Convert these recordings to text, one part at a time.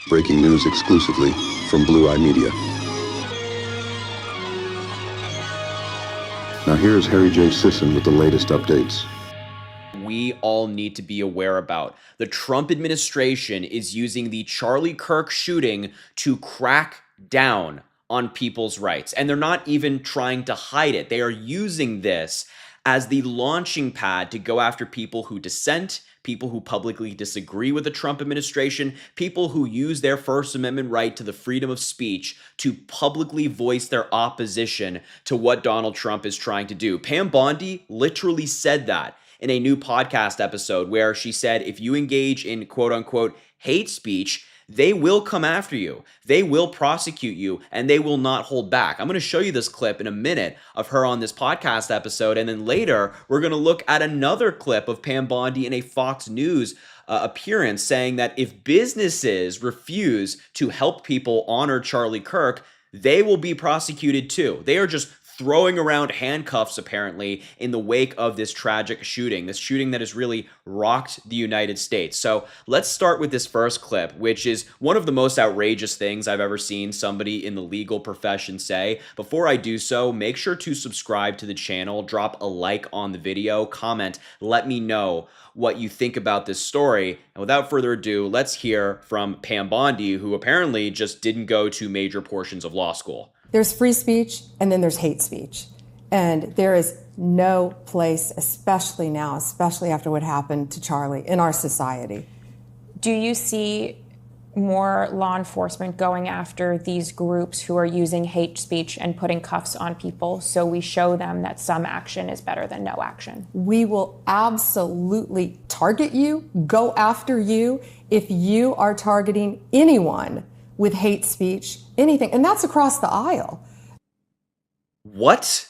Breaking news exclusively from Blue Eye Media. Now here's Harry J. Sisson with the latest updates. We all need to be aware about. The Trump administration is using the Charlie Kirk shooting to crack down on people's rights. And they're not even trying to hide it. They are using this as the launching pad to go after people who dissent, people who publicly disagree with the Trump administration, people who use their First Amendment right to the freedom of speech to publicly voice their opposition to what Donald Trump is trying to do. Pam Bondi literally said that in a new podcast episode where she said, if you engage in quote unquote hate speech, they will come after you, they will prosecute you, and they will not hold back. I'm going to show you this clip in a minute of her on this podcast episode, and then later we're going to look at another clip of Pam Bondi in a Fox News appearance saying that if businesses refuse to help people honor Charlie Kirk, they will be prosecuted too. They are just throwing around handcuffs, apparently, in the wake of this tragic shooting, this shooting that has really rocked the United States. So let's start with this first clip, which is one of the most outrageous things I've ever seen somebody in the legal profession say. Before I do so, make sure to subscribe to the channel, drop a like on the video, comment, let me know what you think about this story. And without further ado, let's hear from Pam Bondi, who apparently just didn't go to major portions of law school. There's free speech and then there's hate speech. And there is no place, especially now, especially after what happened to Charlie, in our society. Do you see more law enforcement going after these groups who are using hate speech and putting cuffs on people so we show them that some action is better than no action? We will absolutely target you, go after you, if you are targeting anyone with hate speech, anything. And that's across the aisle. What?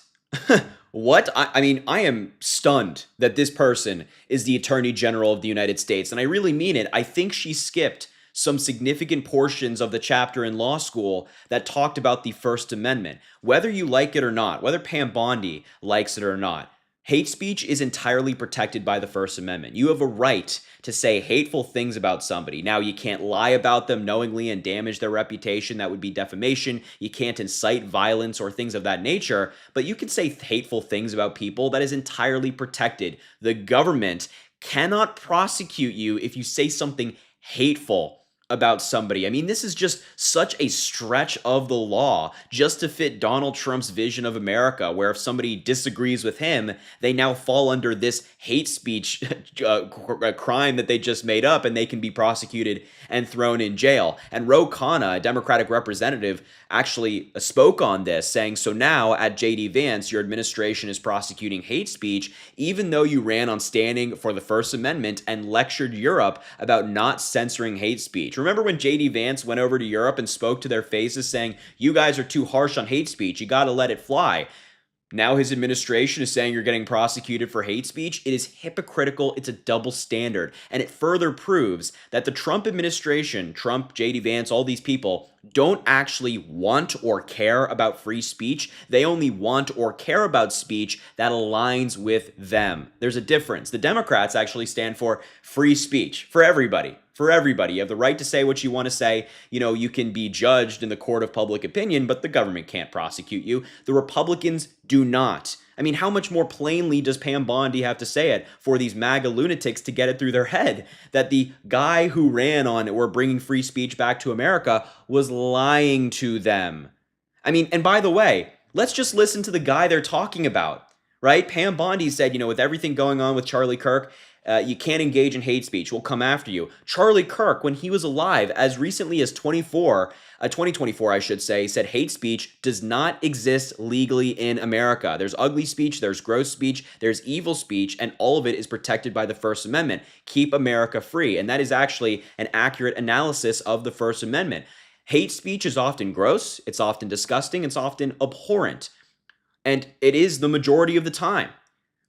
What? I mean, I am stunned that this person is the Attorney General of the United States. And I really mean it. I think she skipped some significant portions of the chapter in law school that talked about the First Amendment. Whether you like it or not, whether Pam Bondi likes it or not, hate speech is entirely protected by the First Amendment. You have a right to say hateful things about somebody. Now, you can't lie about them knowingly and damage their reputation. That would be defamation. You can't incite violence or things of that nature, but you can say hateful things about people. That is entirely protected. The government cannot prosecute you if you say something hateful about somebody. I mean, this is just such a stretch of the law just to fit Donald Trump's vision of America, where if somebody disagrees with him, they now fall under this hate speech crime that they just made up, and they can be prosecuted and thrown in jail. And Ro Khanna, a Democratic representative, actually spoke on this, saying, so now at J.D. Vance, your administration is prosecuting hate speech, even though you ran on standing for the First Amendment and lectured Europe about not censoring hate speech. Remember when J.D. Vance went over to Europe and spoke to their faces saying, you guys are too harsh on hate speech, you got to let it fly. Now his administration is saying you're getting prosecuted for hate speech. It is hypocritical. It's a double standard. And it further proves that the Trump administration, Trump, J.D. Vance, all these people, don't actually want or care about free speech. They only want or care about speech that aligns with them. There's a difference. The Democrats actually stand for free speech for everybody. For everybody. You have the right to say what you want to say. You know, you can be judged in the court of public opinion, but the government can't prosecute you. The Republicans do not. I mean, how much more plainly does Pam Bondi have to say it for these MAGA lunatics to get it through their head that the guy who ran on we're bringing free speech back to America was lying to them? I mean, and by the way, let's just listen to the guy they're talking about, right? Pam Bondi said, you know, with everything going on with Charlie Kirk, you can't engage in hate speech. We'll come after you. Charlie Kirk, when he was alive, as recently as 2024, I should say, said hate speech does not exist legally in America. There's ugly speech, there's gross speech, there's evil speech, and all of it is protected by the First Amendment. Keep America free. And that is actually an accurate analysis of the First Amendment. Hate speech is often gross, it's often disgusting, it's often abhorrent. And it is the majority of the time.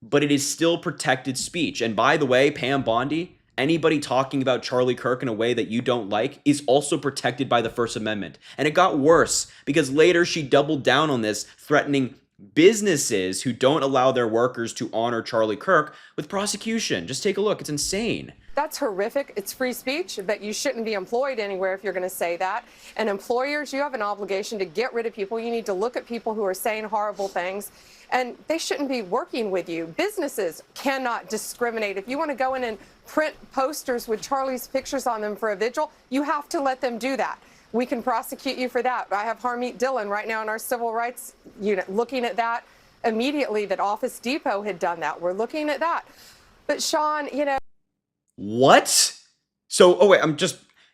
But it is still protected speech. And by the way, Pam Bondi, anybody talking about Charlie Kirk in a way that you don't like is also protected by the First Amendment. And it got worse because later she doubled down on this, threatening businesses who don't allow their workers to honor Charlie Kirk with prosecution. Just take a look. It's insane. That's horrific. It's free speech, but you shouldn't be employed anywhere if you're going to say that. And employers, you have an obligation to get rid of people. You need to look at people who are saying horrible things, and they shouldn't be working with you. Businesses cannot discriminate. If you want to go in and print posters with Charlie's pictures on them for a vigil, you have to let them do that. We can prosecute you for that. I have Harmeet Dillon right now in our civil rights unit looking at that immediately, that Office Depot had done that. We're looking at that. But Sean, What? So, oh wait,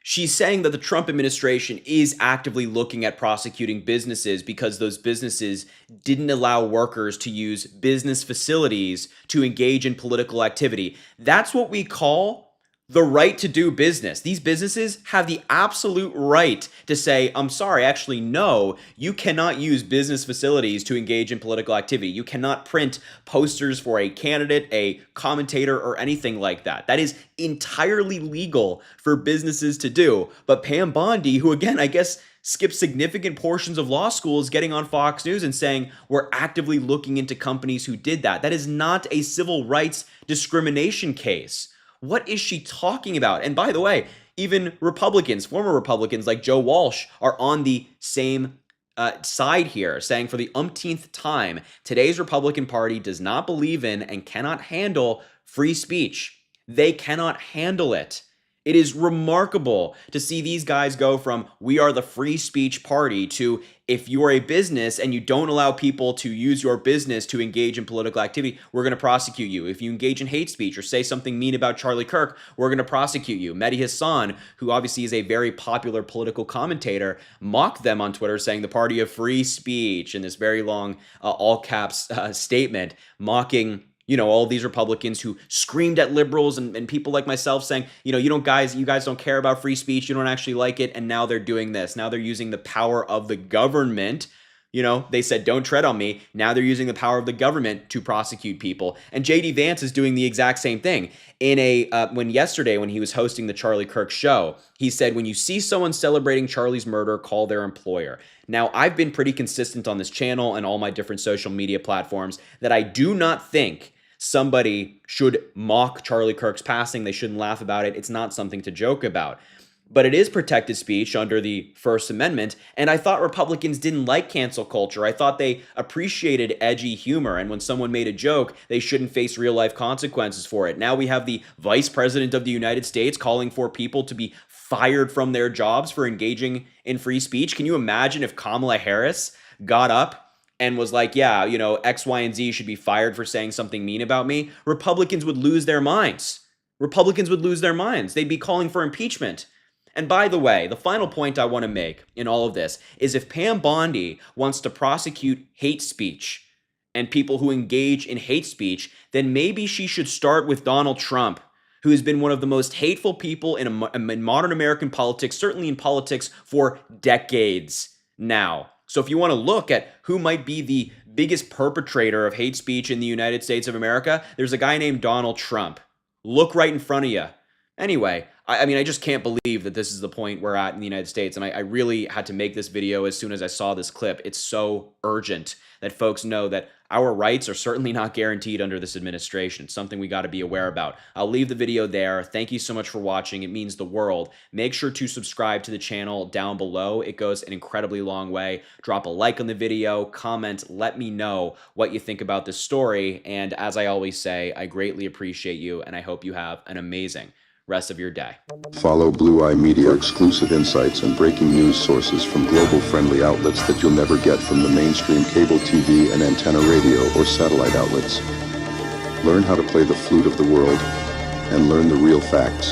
she's saying that the Trump administration is actively looking at prosecuting businesses because those businesses didn't allow workers to use business facilities to engage in political activity. That's what we call the right to do business. These businesses have the absolute right to say, I'm sorry, actually, no, you cannot use business facilities to engage in political activity. You cannot print posters for a candidate, a commentator, or anything like that. That is entirely legal for businesses to do. But Pam Bondi, who again, I guess, skipped significant portions of law school, is getting on Fox News and saying, we're actively looking into companies who did that. That is not a civil rights discrimination case. What is she talking about? And by the way, even Republicans, former Republicans like Joe Walsh, are on the same side here, saying for the umpteenth time, today's Republican Party does not believe in and cannot handle free speech. They cannot handle it. It is remarkable to see these guys go from we are the free speech party to if you are a business and you don't allow people to use your business to engage in political activity, we're going to prosecute you. If you engage in hate speech or say something mean about Charlie Kirk, we're going to prosecute you. Mehdi Hassan, who obviously is a very popular political commentator, mocked them on Twitter saying the party of free speech in this very long all caps statement, mocking all these Republicans who screamed at liberals and people like myself saying, you guys don't care about free speech. You don't actually like it. And now they're doing this. Now they're using the power of the government. They said, don't tread on me. Now they're using the power of the government to prosecute people. And JD Vance is doing the exact same thing. When he was hosting the Charlie Kirk show, he said, when you see someone celebrating Charlie's murder, call their employer. Now, I've been pretty consistent on this channel and all my different social media platforms that I do not think somebody should mock Charlie Kirk's passing. They shouldn't laugh about it. It's not something to joke about. But it is protected speech under the First Amendment, and I thought Republicans didn't like cancel culture. I thought they appreciated edgy humor, and when someone made a joke, they shouldn't face real-life consequences for it. Now we have the Vice President of the United States calling for people to be fired from their jobs for engaging in free speech. Can you imagine if Kamala Harris got up and was like, yeah, X, Y, and Z should be fired for saying something mean about me? Republicans would lose their minds. They'd be calling for impeachment. And by the way, the final point I want to make in all of this is if Pam Bondi wants to prosecute hate speech and people who engage in hate speech, then maybe she should start with Donald Trump, who has been one of the most hateful people in modern American politics, certainly in politics for decades now. So if you want to look at who might be the biggest perpetrator of hate speech in the United States of America, there's a guy named Donald Trump. Look right in front of you. Anyway, I just can't believe that this is the point we're at in the United States. And I really had to make this video as soon as I saw this clip. It's so urgent that folks know that our rights are certainly not guaranteed under this administration. It's something we got to be aware about. I'll leave the video there. Thank you so much for watching. It means the world. Make sure to subscribe to the channel down below. It goes an incredibly long way. Drop a like on the video, comment, let me know what you think about this story. And as I always say, I greatly appreciate you, and I hope you have an amazing rest of your day. Follow Blue Eye Media exclusive insights and breaking news sources from global-friendly outlets that you'll never get from the mainstream cable TV and antenna radio or satellite outlets. Learn how to play the flute of the world and learn the real facts.